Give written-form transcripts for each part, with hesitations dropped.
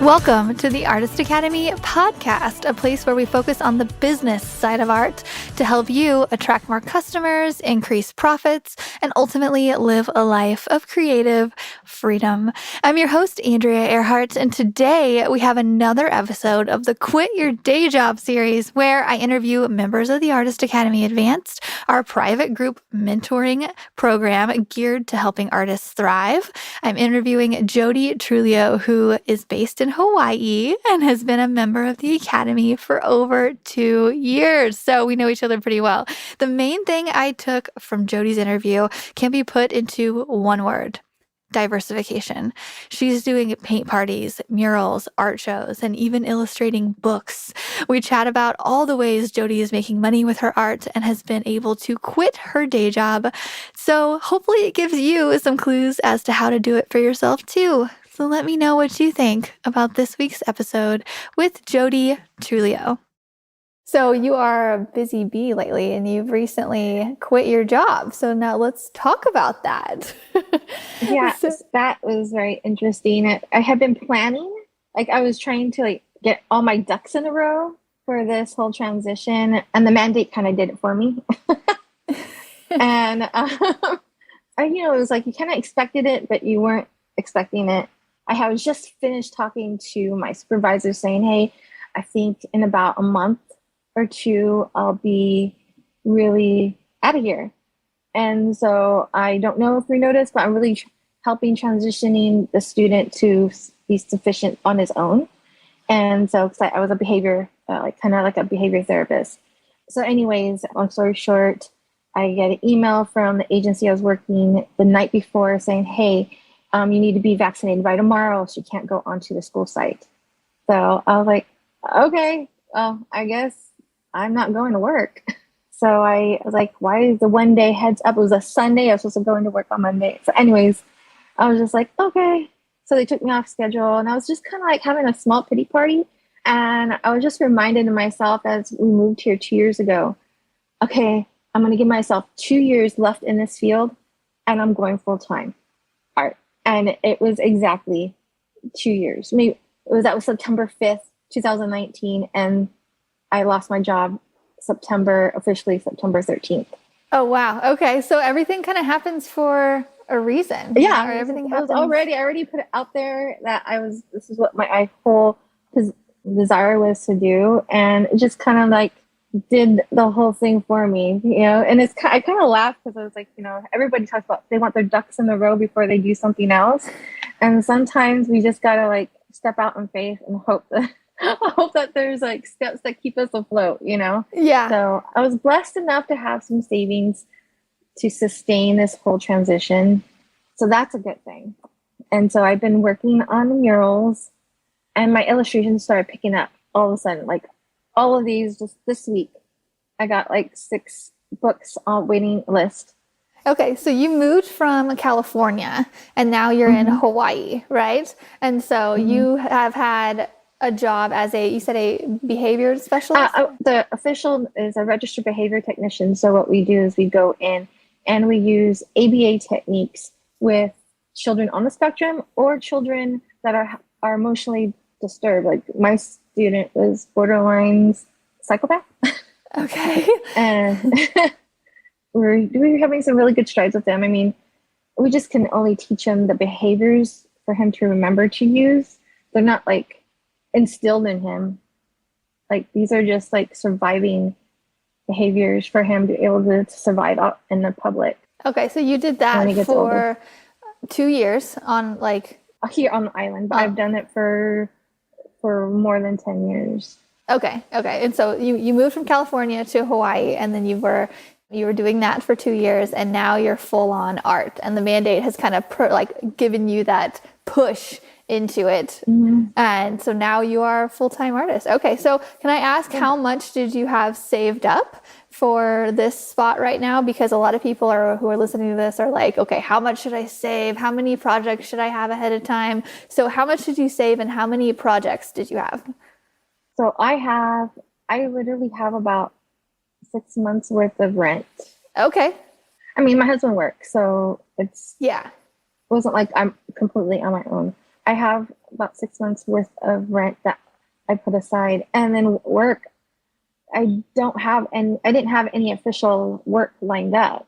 Welcome to the Artist Academy podcast, a place where we focus on the business side of art to help you attract more customers, increase profits, and ultimately live a life of creative freedom. I'm your host, Andrea Earhart, and today we have another episode of the Quit Your Day Job series where I interview members of the Artist Academy Advanced, our private group mentoring program geared to helping artists thrive. I'm interviewing Jodi Trujillo, who is based in Hawaii and has been a member of the Academy for over 2 years. So we know each other pretty well. The main thing I took from Jodi's interview can be put into one word: diversification. She's doing paint parties, murals, art shows, and even illustrating books. We chat about all the ways Jodi is making money with her art and has been able to quit her day job. So hopefully it gives you some clues as to how to do it for yourself too. So let me know what you think about this week's episode with Jodi Trujillo. So you are a busy bee lately and you've recently quit your job. So now let's talk about that. Yeah, that was very interesting. I had been planning, I was trying to get all my ducks in a row for this whole transition, and the mandate kind of did it for me. And it was like you kind of expected it, but you weren't expecting it. I had just finished talking to my supervisor saying, hey, I think in about a month or two, I'll be really out of here. And so I don't know if we noticed, but I'm really helping transitioning the student to be sufficient on his own. And so I was a behavior, kind of like a behavior therapist. So anyways, long story short, I get an email from the agency I was working the night before saying, hey, you need to be vaccinated by tomorrow, so you can't go onto the school site. So I was like, okay, well, I guess I'm not going to work. So I was like, why is the 1 day heads up? It was a Sunday. I was supposed to go into work on Monday. So anyways, I was just like, okay. So they took me off schedule, and I was just kind of like having a small pity party. And I was just reminded of myself as we moved here 2 years ago, okay, I'm going to give myself 2 years left in this field, and I'm going full time art. And it was exactly 2 years. That was September 5th, 2019. And I lost my job officially September 13th. Oh, wow. Okay. So everything kind of happens for a reason. Yeah. Everything happens. I already put it out there that this is what my whole desire was to do. And it just kind of did the whole thing for me, and I kind of laughed because I was like, everybody talks about they want their ducks in a row before they do something else. And sometimes we just got to step out in faith and hope that there's steps that keep us afloat, Yeah. So I was blessed enough to have some savings to sustain this whole transition. So that's a good thing. And so I've been working on murals, and my illustrations started picking up all of a sudden, all of these just this week. I got 6 books on waiting list. Okay, so you moved from California and now you're in Hawaii, right? And so you have had a job as you said a behavior specialist? The official is a registered behavior technician. So what we do is we go in and we use ABA techniques with children on the spectrum or children that are emotionally disturbed. My student was borderline psychopath. Okay. And we're having some really good strides with them. I mean, we just can only teach him the behaviors for him to remember to use. They're not instilled in him. These are just surviving behaviors for him to be able to survive out in the public. Okay, so you did that for older. 2 years on here on the island, but I've done it for more than 10 years. Okay. And so you moved from California to Hawaii, and then you were doing that for 2 years, and now you're full on art, and the mandate has kind of given you that push into it. And so now you are a full-time artist. Okay. So can I ask how much did you have saved up for this spot right now? Because a lot of people who are listening to this are like, okay, how much should I save? How many projects should I have ahead of time? So how much did you save and how many projects did you have? So I literally have about 6 months worth of rent. Okay. I mean, my husband works, so it Yeah. wasn't like I'm completely on my own. I have about 6 months worth of rent that I put aside. And then work, I didn't have any official work lined up.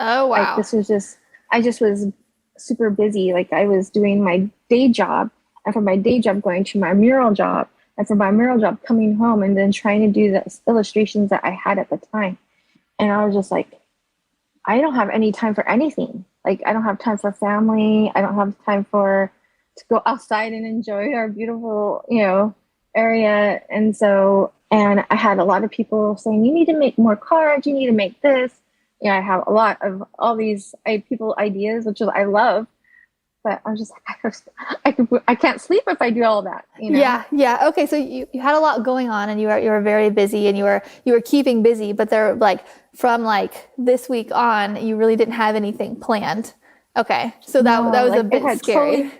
Oh, wow. I just was super busy. Like I was doing my day job, and from my day job going to my mural job, and from my mural job coming home and then trying to do the illustrations that I had at the time. And I was just like, I don't have any time for anything. Like I don't have time for family. I don't have time to go outside and enjoy our beautiful, area. And I had a lot of people saying, you need to make more cards. You need to make this. I have a lot of all these people ideas, which I love, but I was just like, I can't sleep if I do all that. Yeah. Okay. So you had a lot going on, and you were very busy, and you were keeping busy, but they're like from like this week on, you really didn't have anything planned. Okay. So that was a bit scary.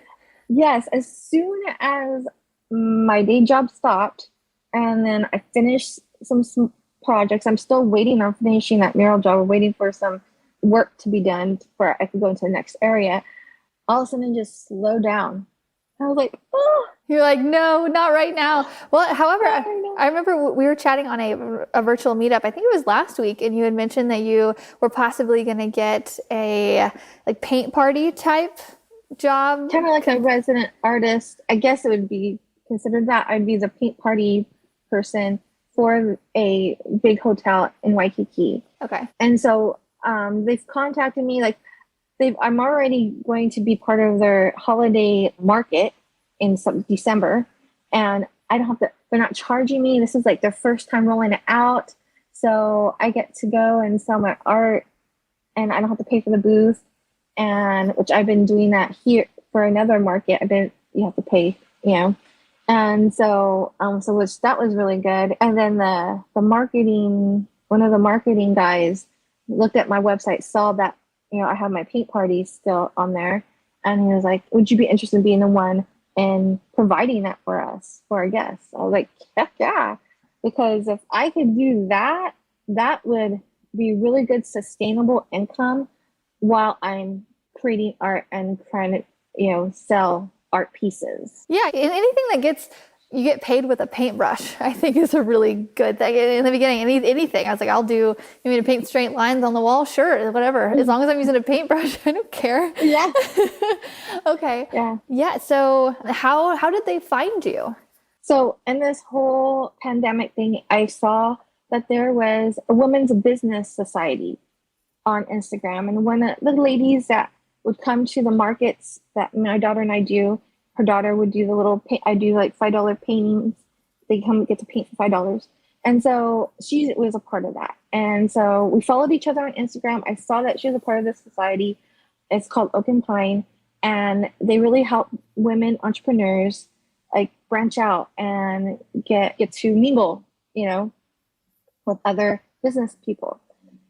Yes. As soon as my day job stopped, and then I finished some projects. I'm still waiting on finishing that mural job. We're waiting for some work to be done before I could go into the next area. All of a sudden, just slow down. I was like, oh. You're like, no, not right now. Well, however, I remember we were chatting on a virtual meetup. I think it was last week, and you had mentioned that you were possibly going to get a like paint party type job. Kind of like a resident artist. I guess it would be considered that. I'd be the paint party person for a big hotel in Waikiki. Okay. And so they've contacted me. Like I'm already going to be part of their holiday market in December, and I don't have to. They're not charging me. This is like their first time rolling it out, so I get to go and sell my art, and I don't have to pay for the booth. And which I've been doing that here for another market. You have to pay, And so, that was really good. And then one of the marketing guys looked at my website, saw that, I have my paint party still on there. And he was like, would you be interested in being the one and providing that for us, for our guests? I was like, heck yeah. Because if I could do that, that would be really good, sustainable income while I'm creating art and trying to, sell art pieces. Yeah, and anything that you get paid with a paintbrush, I think is a really good thing. In the beginning, anything, I was like, you mean to paint straight lines on the wall? Sure, whatever. As long as I'm using a paintbrush, I don't care. Yeah. Okay. Yeah. Yeah. So how did they find you? So in this whole pandemic thing, I saw that there was a women's business society on Instagram. And one of the ladies that would come to the markets that my daughter and I do, her daughter would do the little I do like $5 paintings. They get to paint for $5. And so she was a part of that. And so we followed each other on Instagram. I saw that she was a part of this society. It's called Oak & Pine. And they really help women entrepreneurs like branch out and get to mingle, with other business people.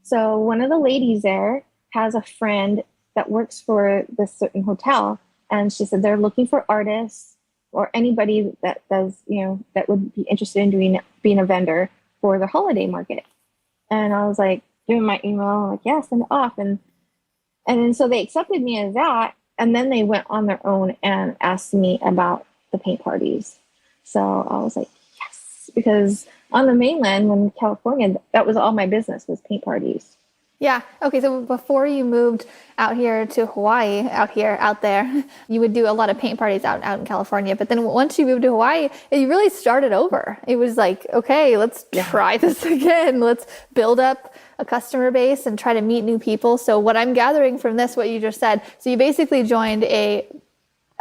So one of the ladies there has a friend that works for this certain hotel. And she said they're looking for artists or anybody that does, that would be interested in being a vendor for the holiday market. And I was like, doing my email, like, yeah, send it off. And then so they accepted me as that. And then they went on their own and asked me about the paint parties. So I was like, yes, because on the mainland in California, that was all my business was paint parties. Yeah. Okay. So before you moved out here to Hawaii, out there, you would do a lot of paint parties out in California. But then once you moved to Hawaii, you really started over. It was like, okay, let's try this again. Let's build up a customer base and try to meet new people. So what I'm gathering from this, what you just said, so you basically joined a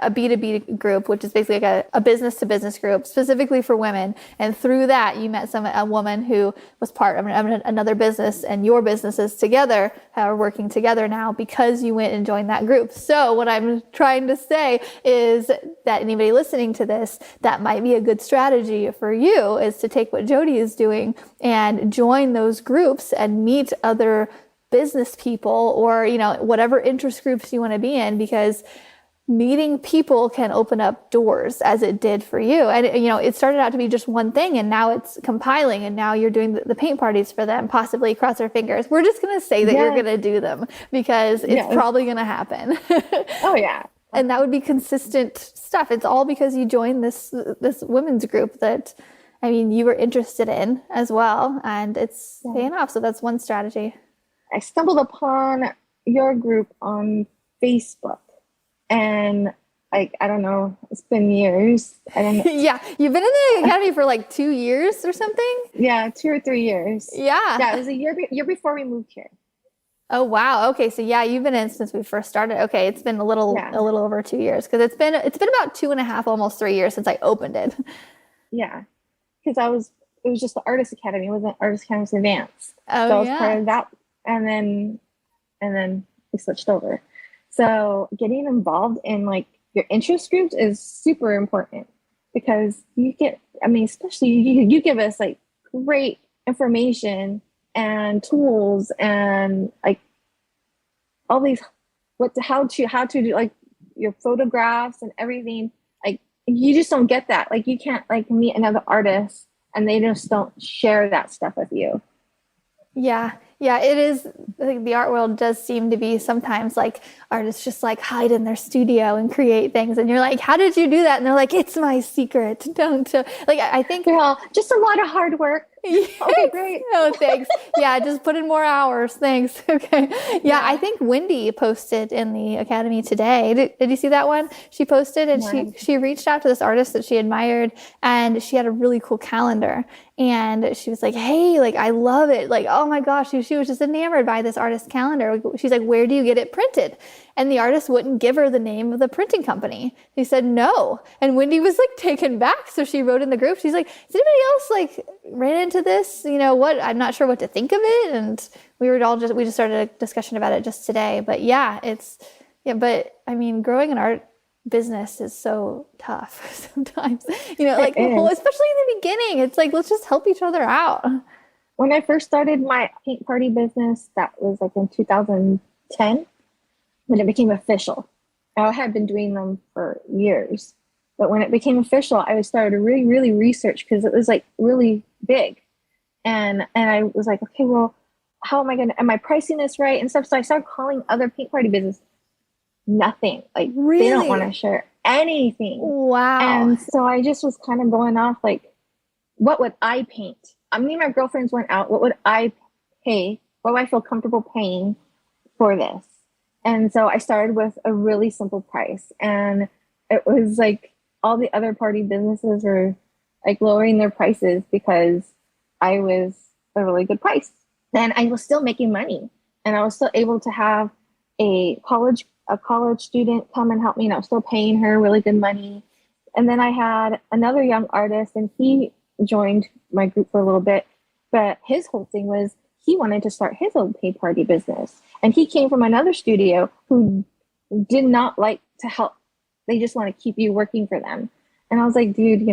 B2B group, which is basically like a business to business group specifically for women. And through that, you met a woman who was part of another business, and your businesses together are working together now because you went and joined that group. So what I'm trying to say is that anybody listening to this, that might be a good strategy for you, is to take what Jodi is doing and join those groups and meet other business people or, whatever interest groups you want to be in, because meeting people can open up doors as it did for you. And, it started out to be just one thing, and now it's compiling, and now you're doing the paint parties for them, possibly. Cross our fingers. We're just going to say that you're going to do them because it's probably going to happen. Oh, yeah. And that would be consistent stuff. It's all because you joined this women's group that, I mean, you were interested in as well, and it's paying off. So that's one strategy. I stumbled upon your group on Facebook, and like, I don't know, it's been years. I don't know. Yeah, you've been in the academy for like 2 years or something? Yeah, 2 or 3 years. Yeah. Yeah, it was a year before we moved here. Oh, wow. Okay, so yeah, you've been in since we first started. Okay, it's been a little over 2 years, because it's been about 2.5, almost 3 years since I opened it. Yeah, because it was just the Artist Academy. It wasn't Artist Academy Advanced. Oh, so I was part of that, and then we switched over. So getting involved in like your interest groups is super important, because you get, I mean, especially you give us like great information and tools and like all these how to do like your photographs and everything. Like, you just don't get that. Like, you can't like meet another artist and they just don't share that stuff with you. Yeah, it is. Like, the art world does seem to be sometimes like artists just like hide in their studio and create things, and you're like, how did you do that? And they're like, it's my secret. Don't like, I think just a lot of hard work. Okay, great. Oh, thanks. Yeah, just put in more hours. Thanks. Okay. Yeah, I think Wendy posted in the academy today. Did you see that one? She posted, and she reached out to this artist that she admired, and she had a really cool calendar. And she was like, hey, like, I love it. Like, oh my gosh, she was just enamored by this artist calendar. She's like, where do you get it printed? And the artist wouldn't give her the name of the printing company. He said no. And Wendy was like taken back. So she wrote in the group, she's like, has anybody else like ran into this? You know what? I'm not sure what to think of it. And we just started a discussion about it just today. But but I mean, growing an art business is so tough sometimes, like, well, especially in the beginning. It's like, let's just help each other out. When I first started my paint party business, that was like in 2010, when it became official. I had been doing them for years, but when it became official, I started to really, really research, because it was like really big. And I was like, okay, well, am I pricing this right and stuff? So I started calling other paint party businesses. Nothing. Like, really? They don't want to share anything. Wow. And so I just was kind of going off like, what would I paint? Me and my girlfriends went out. What would I pay? What would I feel comfortable paying for this? And so I started with a really simple price. And it was like all the other party businesses were like lowering their prices because I was a really good price. And I was still making money. And I was still able to have a college student come and help me, and I was still paying her really good money. And then I had another young artist, and he joined my group for a little bit, but his whole thing was he wanted to start his own paint party business. And he came from another studio who did not like to help. They just want to keep you working for them. And I was like, dude,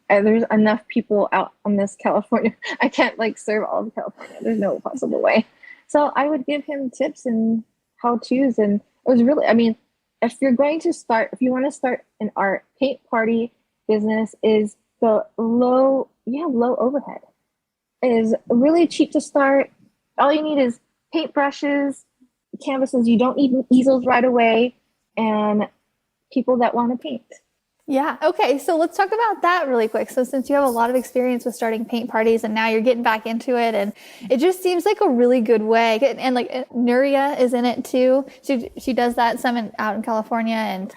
there's enough people out on this California. I can't like serve all of California. There's no possible way. So I would give him tips and how-tos, and it was really, I mean, if you want to start an art paint party business, is the low overhead. It is really cheap to start. All you need is paint brushes, canvases. You don't need easels right away, and people that want to paint. Yeah. Okay. So let's talk about that really quick. So since you have a lot of experience with starting paint parties and now you're getting back into it, and it just seems like a really good way. And like Nuria is in it too. She does that out in California, and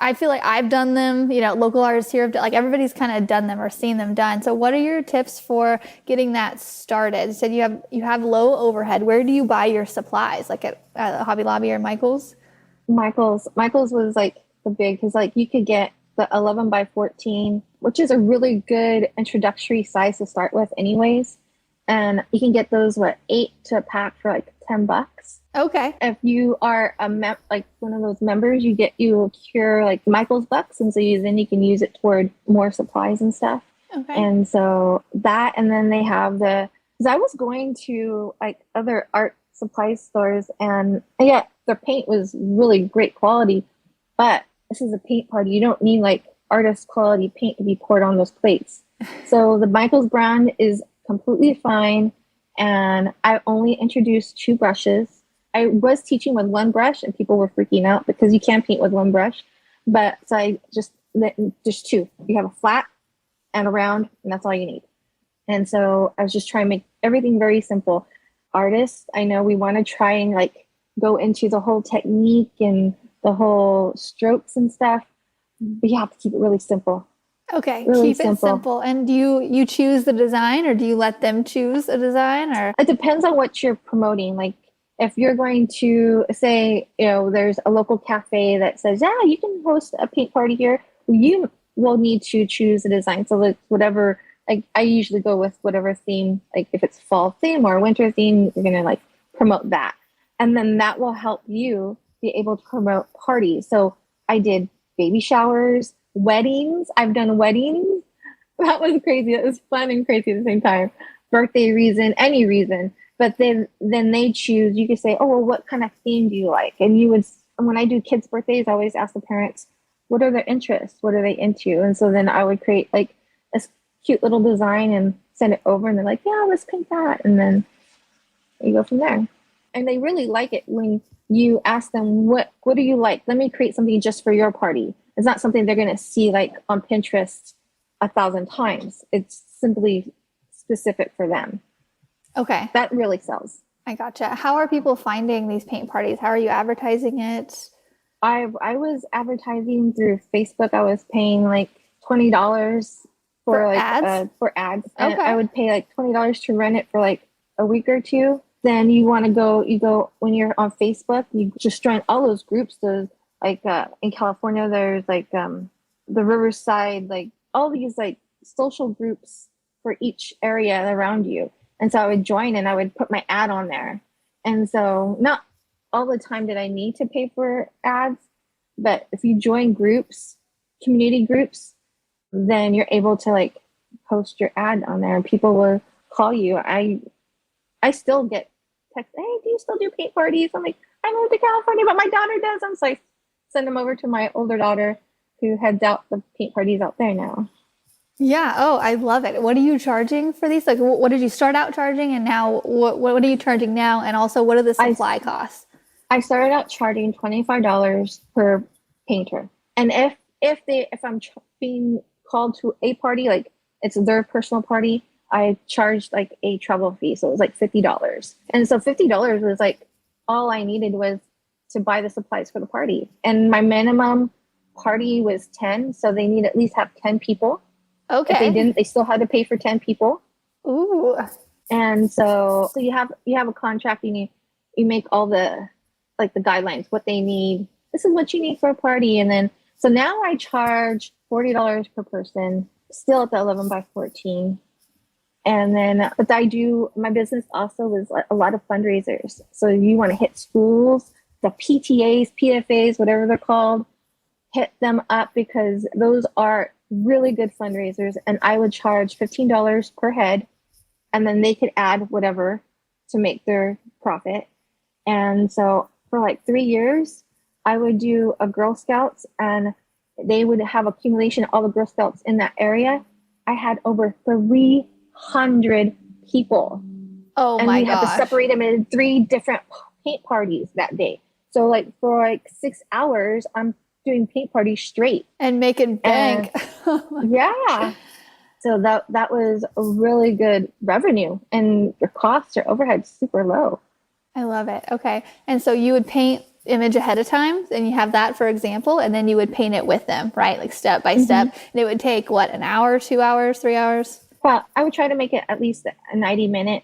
I feel like I've done them. Local artists here, like everybody's kind of done them or seen them done. So what are your tips for getting that started? You said you have low overhead. Where do you buy your supplies? Like at Hobby Lobby or Michael's? Michael's was like the big, because like you could get the 11 by 14, which is a really good introductory size to start with anyways. And you can get those 8 to a pack for like $10. Okay. If you are like one of those members, you accrue like Michael's bucks, and so then you can use it toward more supplies and stuff. Okay. And so that, and then they have because I was going to like other art supply stores, and their paint was really great quality, but this is a paint party. You don't need like artist quality paint to be poured on those plates. So the Michael's brand is completely fine. And I only introduced 2 brushes. I was teaching with one brush and people were freaking out because you can paint with one brush. But so I just two. You have a flat and a round, and that's all you need. And so I was just trying to make everything very simple. Artists, I know we want to try and like go into the whole technique and the whole strokes and stuff, but you have to keep it really simple. Okay, Really keep it simple. And do you choose the design, or do you let them choose a design? Or it depends on what you're promoting. Like if you're going to say, there's a local cafe that says, yeah, you can host a paint party here, you will need to choose a design. So like whatever, like I usually go with whatever theme, like if it's fall theme or winter theme, you're gonna like promote that. And then that will help you be able to promote parties. So I did baby showers, weddings. I've done weddings. That was crazy. It was fun and crazy at the same time. Birthday reason, any reason. But then they choose, you could say, oh, well, what kind of theme do you like? And when I do kids' birthdays, I always ask the parents, what are their interests? What are they into? And so then I would create like a cute little design and send it over. And they're like, yeah, let's paint that. And then you go from there. And they really like it when you ask them, what do you like? Let me create something just for your party. It's not something they're going to see like on Pinterest 1,000 times. It's simply specific for them. Okay. That really sells. I gotcha. How are people finding these paint parties? How are you advertising it? I was advertising through Facebook. I was paying like $20 for like ads. For ads. Okay. And I would pay like $20 to rent it for like a week or two. Then you go when you're on Facebook, you just join all those groups. Those like in California, there's like the Riverside, like all these like social groups for each area around you. And so I would join and I would put my ad on there. And so not all the time did I need to pay for ads, but if you join groups, community groups, then you're able to like post your ad on there and people will call you. I still get text, hey, do you still do paint parties? I'm like, I moved to California, but my daughter does. I'm so I send them over to my older daughter who heads out the paint parties out there now. Yeah. Oh, I love it. What are you charging for these? Like, what did you start out charging, and now what are you charging now? And also, what are the supply costs? I started out charging $25 per painter, and if I'm being called to a party, like it's their personal party, I charged like a travel fee, so it was like $50. And so $50 was like all I needed was to buy the supplies for the party. And my minimum party was 10, so they need at least have 10 people. Okay. If they didn't, they still had to pay for 10 people. Ooh. And so you have a contract, you make all the like the guidelines, what they need. This is what you need for a party. And then so now I charge $40 per person, still at the 11 by 14. And then, but my business also is a lot of fundraisers. So you want to hit schools, the PTAs, PFAs, whatever they're called, hit them up because those are really good fundraisers. And I would charge $15 per head. And then they could add whatever to make their profit. And so for like 3 years, I would do a Girl Scouts and they would have accumulation of all the Girl Scouts in that area. I had over 300 people. Oh and my we gosh. had to separate them in 3 different paint parties that day. So like for like 6 hours, I'm doing paint parties straight. And making bank. Yeah. So that was a really good revenue and your costs or overhead super low. I love it. Okay. And so you would paint image ahead of time and you have that for example, and then you would paint it with them, right? Like step by step. And it would take what, an hour, 2 hours, 3 hours? Well, I would try to make it at least a 90-minute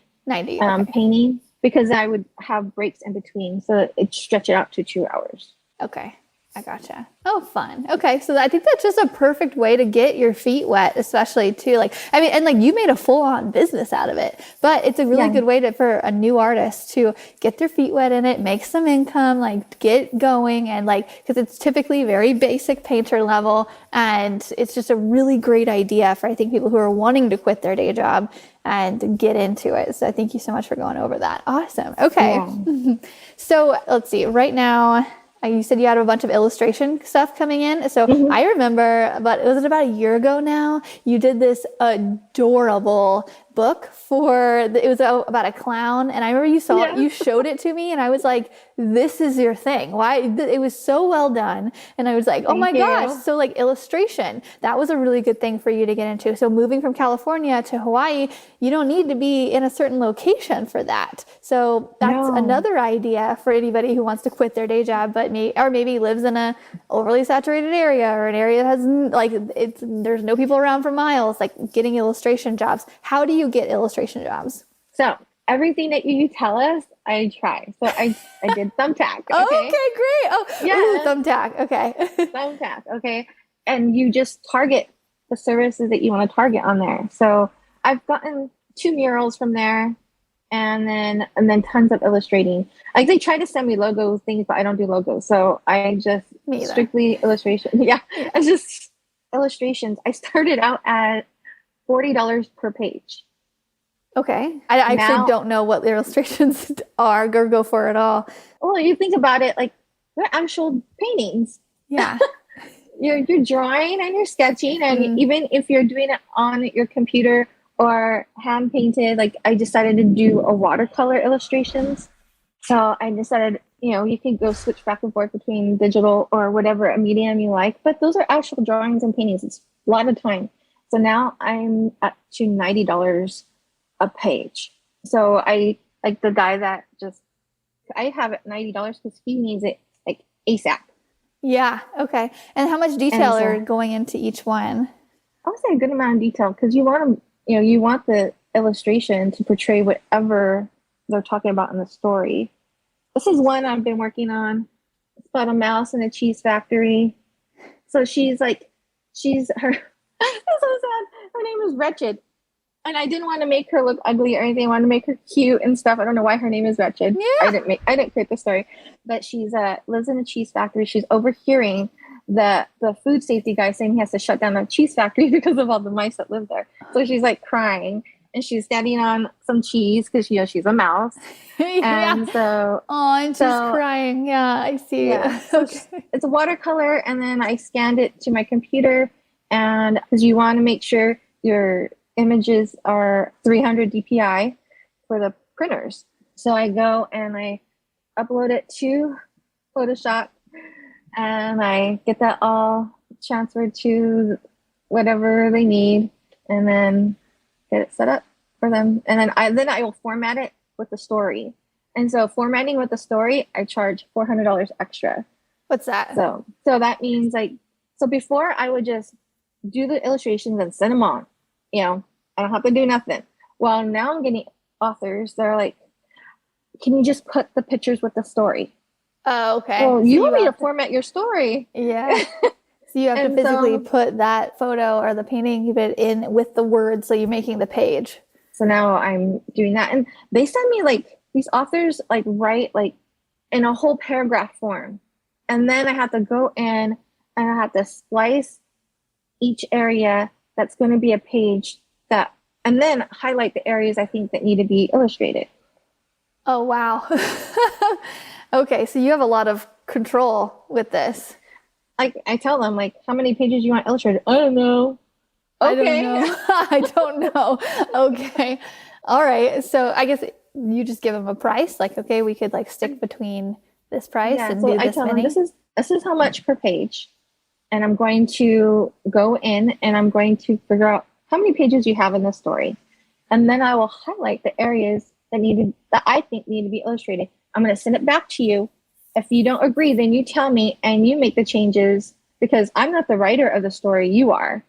painting because I would have breaks in between. So it'd stretch it out to 2 hours. Okay. I gotcha. Oh, fun. Okay. So I think that's just a perfect way to get your feet wet, especially too. Like, I mean, and like you made a full on business out of it, but it's a really good way for a new artist to get their feet wet in it, make some income, like get going. And like, cause it's typically very basic painter level. And it's just a really great idea for, I think, people who are wanting to quit their day job and get into it. So thank you so much for going over that. Awesome. Okay. Yeah. So let's see right now. You said you had a bunch of illustration stuff coming in. So I remember, was it about a year ago now? You did this adorable book it was about a clown. And I remember you showed it to me and I was like, this is your thing. Why? It was so well done. And I was like, oh my gosh. So like illustration, that was a really good thing for you to get into. So moving from California to Hawaii, you don't need to be in a certain location for that. So that's another idea for anybody who wants to quit their day job, but maybe lives in a overly saturated area or an area that has there's no people around for miles, like getting illustration jobs. How do you get illustration jobs? So everything that you tell us, I try. So I did Thumbtack. Okay, okay, great. Oh, yeah. Ooh, Thumbtack. Okay. Thumbtack. Okay. And you just target the services that you want to target on there. So I've gotten 2 murals from there and then tons of illustrating. Like they try to send me logo things, but I don't do logos. So I just strictly illustration. Yeah. It's just illustrations. I started out at $40 per page. Okay. I actually don't know what the illustrations are or go for at all. Well, you think about it, like they're actual paintings. Yeah. You're drawing and you're sketching. And even if you're doing it on your computer or hand painted, like I decided to do a watercolor illustrations. So I decided, you can go switch back and forth between digital or whatever medium you like, but those are actual drawings and paintings. It's a lot of time. So now I'm up to $90 a page. So I like the guy that I have it $90 because he needs it like ASAP. Yeah. Okay. And how much detail are going into each one? I would say a good amount of detail because you want you want the illustration to portray whatever they're talking about in the story. This is one I've been working on. It's about a mouse in a cheese factory. So she's her. It's so sad. Her name is Wretched. And I didn't want to make her look ugly or anything. I wanted to make her cute and stuff. I don't know why her name is Wretched. Yeah. I didn't create the story. But she's lives in a cheese factory. She's overhearing the food safety guy saying he has to shut down the cheese factory because of all the mice that live there. So she's like crying and she's standing on some cheese because she's a mouse. Yeah. And so and she's crying. Yeah, I see. Yeah. So it's a watercolor, and then I scanned it to my computer, and because you want to make sure your images are 300 DPI for the printers. So I go and I upload it to Photoshop and I get that all transferred to whatever they need and then get it set up for them. And then I will format it with the story. And so formatting with the story, I charge $400 extra. What's that? So that means so before I would just do the illustrations and send them on. I don't have to do nothing. Well, now I'm getting authors that are like, can you just put the pictures with the story? Oh, okay. Well, you want me to format your story. Yeah. So you have to physically put that photo or the painting in with the words, so you're making the page. So now I'm doing that. And they send me these authors write in a whole paragraph form. And then I have to go in and I have to splice each area that's going to be a page and then highlight the areas I think that need to be illustrated. Oh, wow. Okay. So you have a lot of control with this. I tell them how many pages you want illustrated? I don't know. Okay. I don't know. Okay. All right. So I guess you just give them a price. Okay, we could stick between this price and do this I tell many. them this is how much per page. And I'm going to go in and I'm going to figure out how many pages you have in the story. And then I will highlight the areas that I think need to be illustrated. I'm going to send it back to you. If you don't agree, then you tell me and you make the changes because I'm not the writer of the story. You are.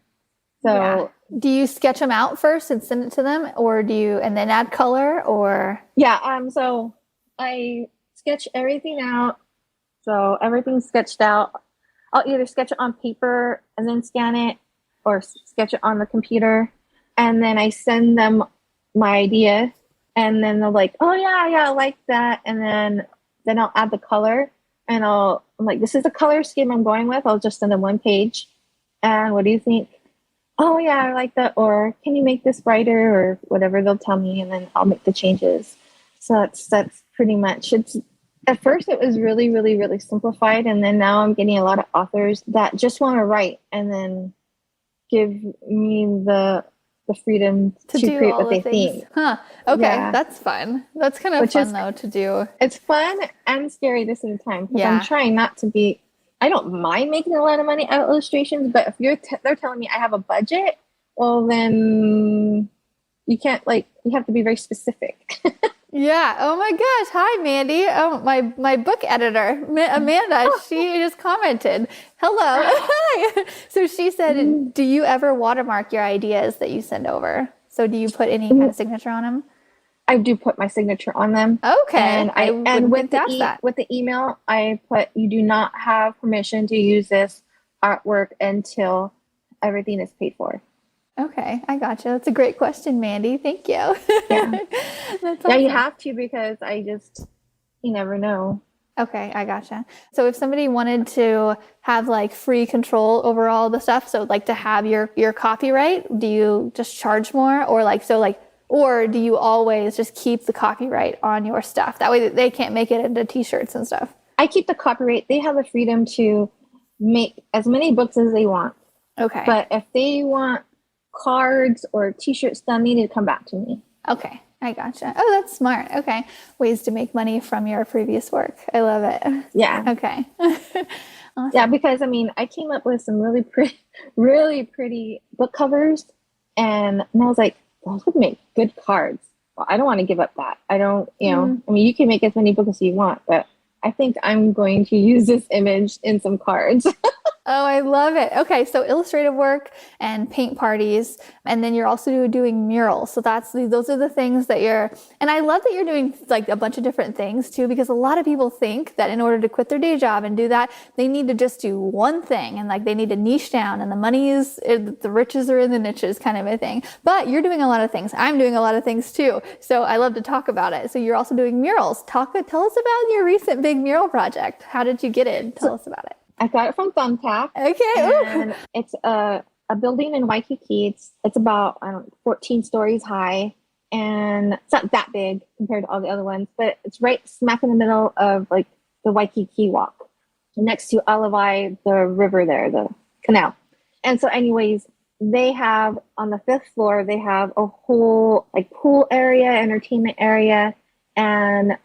So yeah. Do you sketch them out first and send it to them, or and then add color, or? Yeah. So I sketch everything out. So everything's sketched out. I'll either sketch it on paper and then scan it, or sketch it on the computer, and then I send them my idea, and then they're like, "Oh yeah, I like that," and then I'll add the color, and I'm like, "This is the color scheme I'm going with." I'll just send them one page, and what do you think? Oh yeah, I like that, or can you make this brighter, or whatever they'll tell me, and then I'll make the changes. So that's pretty much it's. At first, it was really, really, really simplified, and then now I'm getting a lot of authors that just want to write and then give me the the freedom To to do create all what the they things. think. Huh. Okay. Yeah. That's fun. That's kind of Which fun is, though to do. it's fun and scary at the same time because I'm Yeah. trying not to be, I don't mind making a lot of money out of illustrations, but if they're telling me I have a budget, well, then you can't, like, you have to be very specific. Yeah. Oh my gosh. Hi, Mandy. Oh, my book editor, Amanda, she just commented. Hello. Hi. So she said, do you ever watermark your ideas that you send over? So do you put any kind of signature on them? I do put my signature on them. Okay. And I wouldn't think to ask that. with the email, I put, you do not have permission to use this artwork until everything is paid for. Okay. I gotcha. That's a great question, Mandy. Thank you. Yeah. That's Yeah, you awesome. have to because you never know. Okay, I gotcha. So if somebody wanted to have like free control over all the stuff, so like to have your copyright, do you just charge more or do you always just keep the copyright on your stuff? That way they can't make it into t-shirts and stuff. I keep the copyright. They have the freedom to make as many books as they want. Okay. But if they want cards or t-shirts done, they need to come back to me. Okay. I gotcha. Oh, that's smart. Okay. Ways to make money from your previous work. I love it. Yeah. Okay. Awesome. Yeah, because I mean, I came up with some really pretty book covers, and I was like, those would make good cards. Well, I don't want to give up that. I don't, I mean, you can make as many books as you want, but I think I'm going to use this image in some cards. Oh, I love it. Okay, so illustrative work and paint parties, and then you're also doing murals. So those are the things that and I love that you're doing like a bunch of different things too, because a lot of people think that in order to quit their day job and do that, they need to just do one thing and like they need to niche down and the riches are in the niches kind of a thing. But you're doing a lot of things. I'm doing a lot of things too. So I love to talk about it. So you're also doing murals. Tell us about your recent big mural project. How did you get it? Tell us about it. I got it from Thumbtack. Okay. And it's a building in Waikiki. It's about, I don't know, 14 stories high. And it's not that big compared to all the other ones, but it's right smack in the middle of like the Waikiki Walk, next to Alawai, the river there, the canal. And so anyways, they have on the 5th floor, they have a whole like pool area, entertainment area. And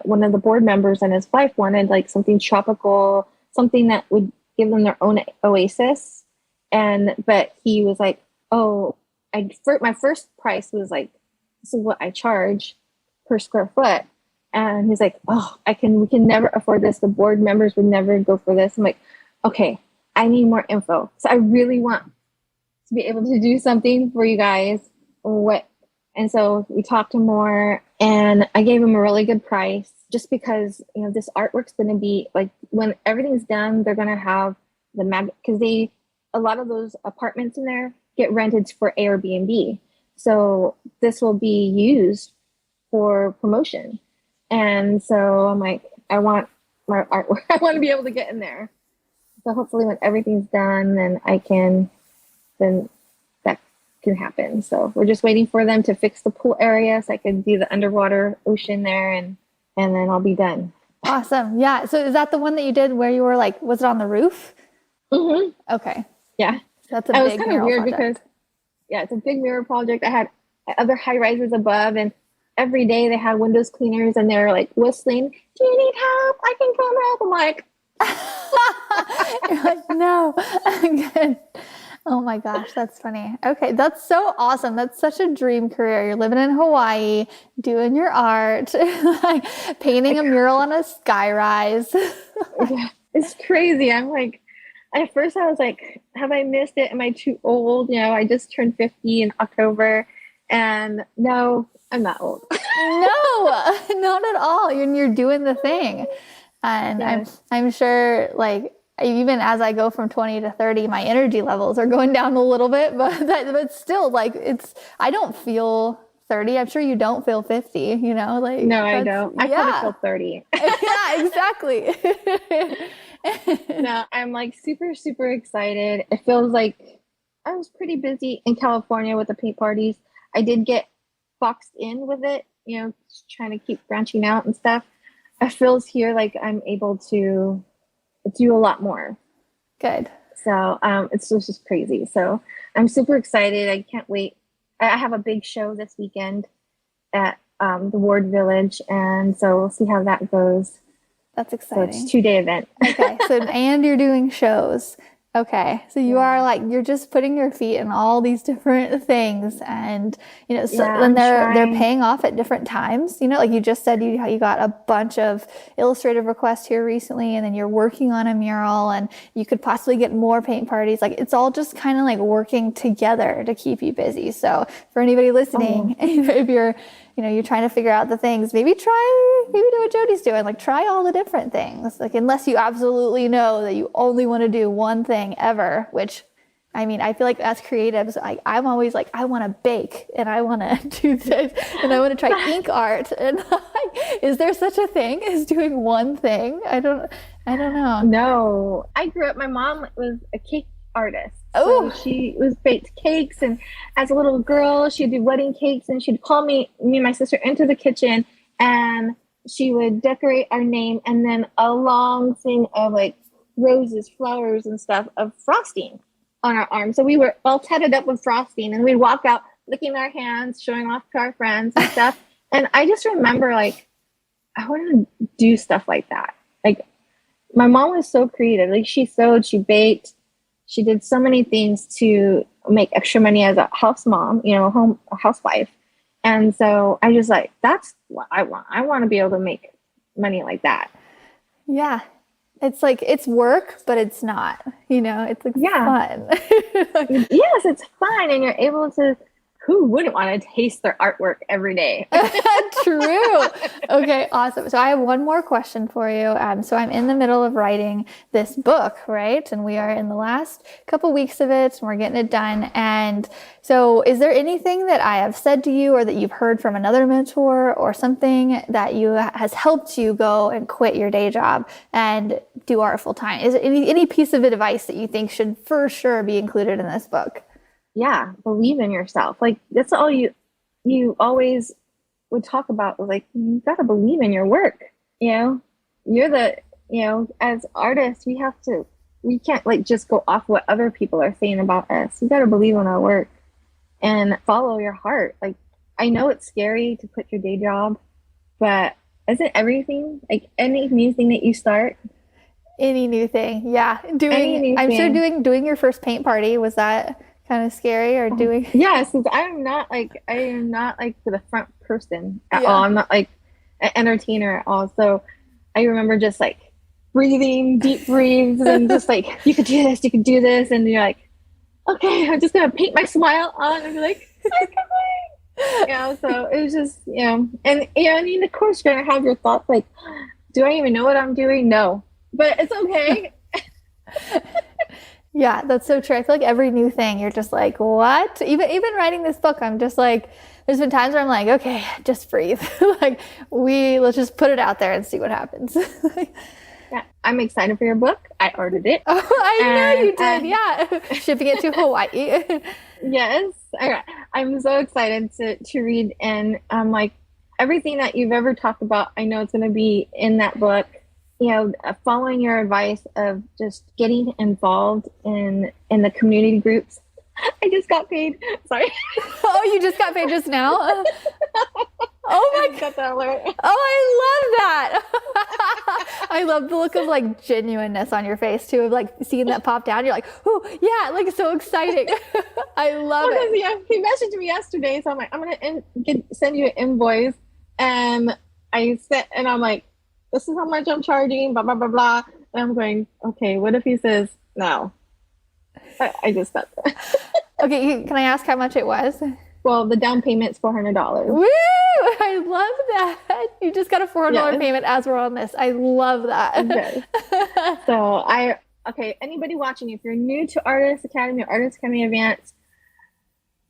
one of the board members and his wife wanted like something tropical, something that would give them their own oasis. But he was like, oh, my first price was like, this is what I charge per square foot. And he's like, oh, we can never afford this. The board members would never go for this. I'm like, okay, I need more info. So I really want to be able to do something for you guys. And so we talked to more, and I gave him a really good price just because, this artwork's going to be like, when everything's done, they're going to have because a lot of those apartments in there get rented for Airbnb. So this will be used for promotion. And so I'm like, I want my artwork. I want to be able to get in there. So hopefully when everything's done, then that can happen. So we're just waiting for them to fix the pool area so I can do the underwater ocean there, and then I'll be done. Awesome. Yeah. So is that the one that you did where you were like, was it on the roof? Mm-hmm. Okay. Yeah. That's a big It was kind of weird project. because, yeah, it's a big mirror project. I had other high rises above, and every day they had windows cleaners, and they're like whistling, do you need help? I can come help. I'm like, you're like, no. Good. Oh my gosh, that's funny. Okay, that's so awesome. That's such a dream career. You're living in Hawaii, doing your art, like painting a mural on a sky rise. Yeah, it's crazy. I'm like, at first I was like, have I missed it? Am I too old? I just turned 50 in October, and no, I'm not old. No, not at all. You're doing the thing. And Yes. I'm sure like even as I go from 20 to 30, my energy levels are going down a little bit, but still like I don't feel 30. I'm sure you don't feel 50, like. No, I don't. I probably feel 30. Yeah, exactly. No, I'm like super, super excited. It feels like I was pretty busy in California with the paint parties. I did get boxed in with it, trying to keep branching out and stuff. It feels here like I'm able to do a lot more. Good. So it's just crazy. So I'm super excited. I can't wait I have a big show this weekend at the Ward Village, and so we'll see how that goes. That's So exciting. it's 2-day event. Okay, so and you're doing shows. Okay, so you are like you're just putting your feet in all these different things, and so then they're paying off at different times. Like you just said, you got a bunch of illustrative requests here recently, and then you're working on a mural, and you could possibly get more paint parties. Like it's all just kind of like working together to keep you busy. So for anybody listening, if you're you're trying to figure out the things, maybe do what Jodi's doing, like try all the different things, like unless you absolutely know that you only want to do one thing ever, which I mean, I feel like as creatives, I'm always like, I want to bake and I want to do this and I want to try ink art. And is there such a thing as doing one thing? I don't know. No, I grew up, my mom was a cake artist. Oh, so she was baked cakes, and as a little girl she'd do wedding cakes, and she'd call me and my sister into the kitchen, and she would decorate our name and then a long thing of like roses, flowers and stuff of frosting on our arms. So we were all tatted up with frosting, and we'd walk out licking our hands, showing off to our friends and stuff. And I just remember like I want to do stuff like that. Like my mom was so creative. Like she sewed, she baked, she did so many things to make extra money as a house mom, a housewife. And so I just like, that's what I want. I want to be able to make money like that. Yeah. It's like, it's work, but it's not, it's like fun. Yes, it's fun. And you're able to, who wouldn't want to taste their artwork every day? True. Okay, awesome. So I have one more question for you. So I'm in the middle of writing this book, right? And we are in the last couple weeks of it, and we're getting it done. And so is there anything that I have said to you or that you've heard from another mentor or something that has helped you go and quit your day job and do art full time? Is there any piece of advice that you think should for sure be included in this book? Yeah, believe in yourself. Like that's all you always would talk about, was like, you got to believe in your work. You're the, as artists, we can't like just go off what other people are saying about us. We got to believe in our work and follow your heart. Like I know it's scary to quit your day job, but isn't everything, like any new thing that you start? Any new thing. Yeah. I'm sure doing your first paint party, was that kind of scary or doing? Yes, I am not like the front person at all. I'm not like an entertainer at all. So I remember just like breathing deep breaths and just like, you could do this, and you're like, okay, I'm just gonna paint my smile on and be like, okay. So it was just and I mean, of course you're gonna have your thoughts like, do I even know what I'm doing? No, but it's okay. Yeah, that's so true. I feel like every new thing, you're just like, what? Even writing this book, I'm just like, there's been times where I'm like, okay, just breathe. Like let's just put it out there and see what happens. Yeah, I'm excited for your book. I ordered it. Oh, I know you did. Yeah, shipping it to Hawaii. Yes, I'm so excited to read, and I'm like, everything that you've ever talked about, I know it's going to be in that book. Following your advice of just getting involved in the community groups. I just got paid. Sorry. Oh, you just got paid just now? Oh my God. That alert. Oh, I love that. I love the look of like genuineness on your face too, of like seeing that pop down. You're like, oh yeah, like so exciting. I love it. Yeah, he messaged me yesterday, so I'm like, I'm gonna send you an invoice, and I'm like, this is how much I'm charging, blah, blah, blah, blah. And I'm going, okay, what if he says no? I just got that. Okay, can I ask how much it was? Well, the down payment's $400. Woo! I love that. You just got a $400 payment as we're on this. I love that. Okay. So anybody watching, if you're new to Artist Academy or Artist Academy Advanced,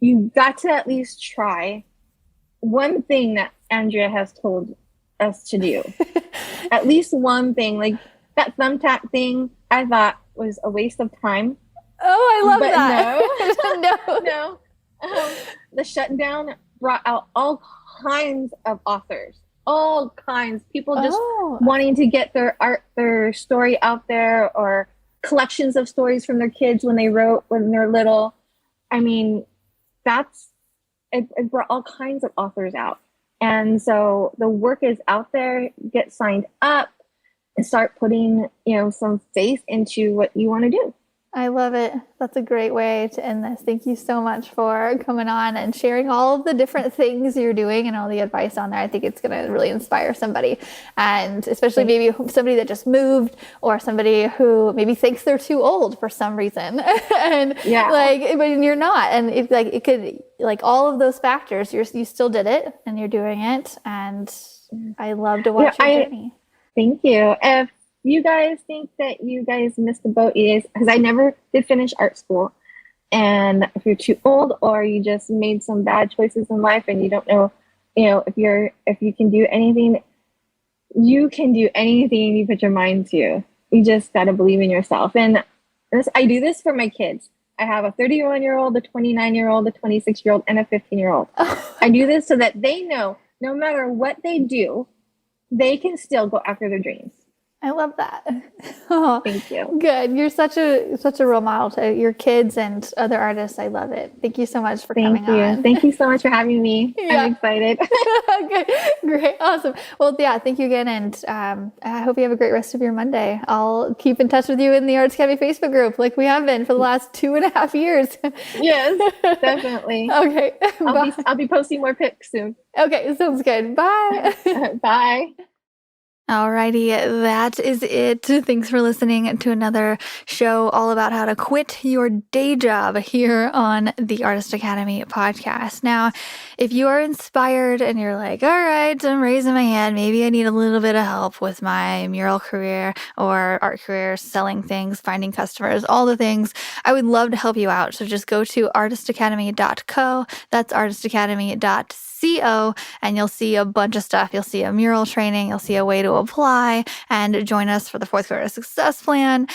you got to at least try one thing that Andrea has told us to do. At least one thing. Like that thumbtack thing, I thought was a waste of time. Oh, I love that. No. The shutdown brought out all kinds of authors, all kinds. People just wanting to get their story out there, or collections of stories from their kids when they're little. I mean, that's it brought all kinds of authors out. And so the work is out there. Get signed up and start putting, some faith into what you want to do. I love it. That's a great way to end this. Thank you so much for coming on and sharing all of the different things you're doing and all the advice on there. I think it's going to really inspire somebody, and especially maybe somebody that just moved, or somebody who maybe thinks they're too old for some reason. And but you're not. And it could, all of those factors, you still did it and you're doing it. And I love to watch your journey. Thank you. If you guys think that you guys missed the boat, because I never did finish art school, and if you're too old or you just made some bad choices in life and you don't know, if you can do anything, you can do anything you put your mind to. You just got to believe in yourself. And I do this for my kids. I have a 31-year-old, a 29-year-old, a 26-year-old, and a 15-year-old. I do this so that they know no matter what they do, they can still go after their dreams. I love that. Oh, thank you. Good. You're such a role model to your kids and other artists. I love it. Thank you so much for coming on. Thank you so much for having me. Yeah. I'm excited. Okay, great. Awesome. Well, thank you again. And I hope you have a great rest of your Monday. I'll keep in touch with you in the Arts Academy Facebook group like we have been for the last 2.5 years. Yes, definitely. Okay. I'll be posting more pics soon. Okay, sounds good. Bye. Bye. Alrighty, that is it. Thanks for listening to another show all about how to quit your day job here on the Artist Academy podcast. Now, if you are inspired and you're like, all right, I'm raising my hand, maybe I need a little bit of help with my mural career or art career, selling things, finding customers, all the things, I would love to help you out. So just go to artistacademy.co. That's artistacademy.co, and you'll see a bunch of stuff. You'll see a mural training, you'll see a way to apply and join us for the 4th Quarter Success Plan.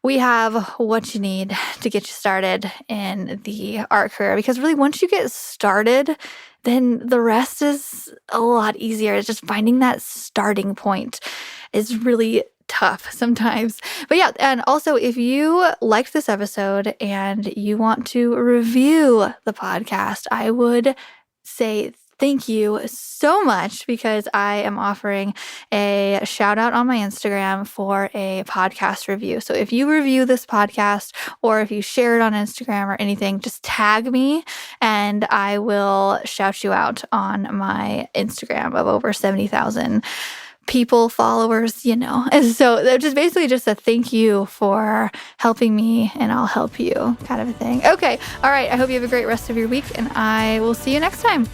We have what you need to get you started in the art career, because really once you get started, then the rest is a lot easier. It's just finding that starting point is really tough sometimes. But yeah, and also if you liked this episode and you want to review the podcast, I would say thank you so much, because I am offering a shout out on my Instagram for a podcast review. So if you review this podcast, or if you share it on Instagram or anything, just tag me and I will shout you out on my Instagram of over 70,000 people, followers, And so they're just basically just a thank you for helping me and I'll help you kind of a thing. Okay. All right. I hope you have a great rest of your week, and I will see you next time.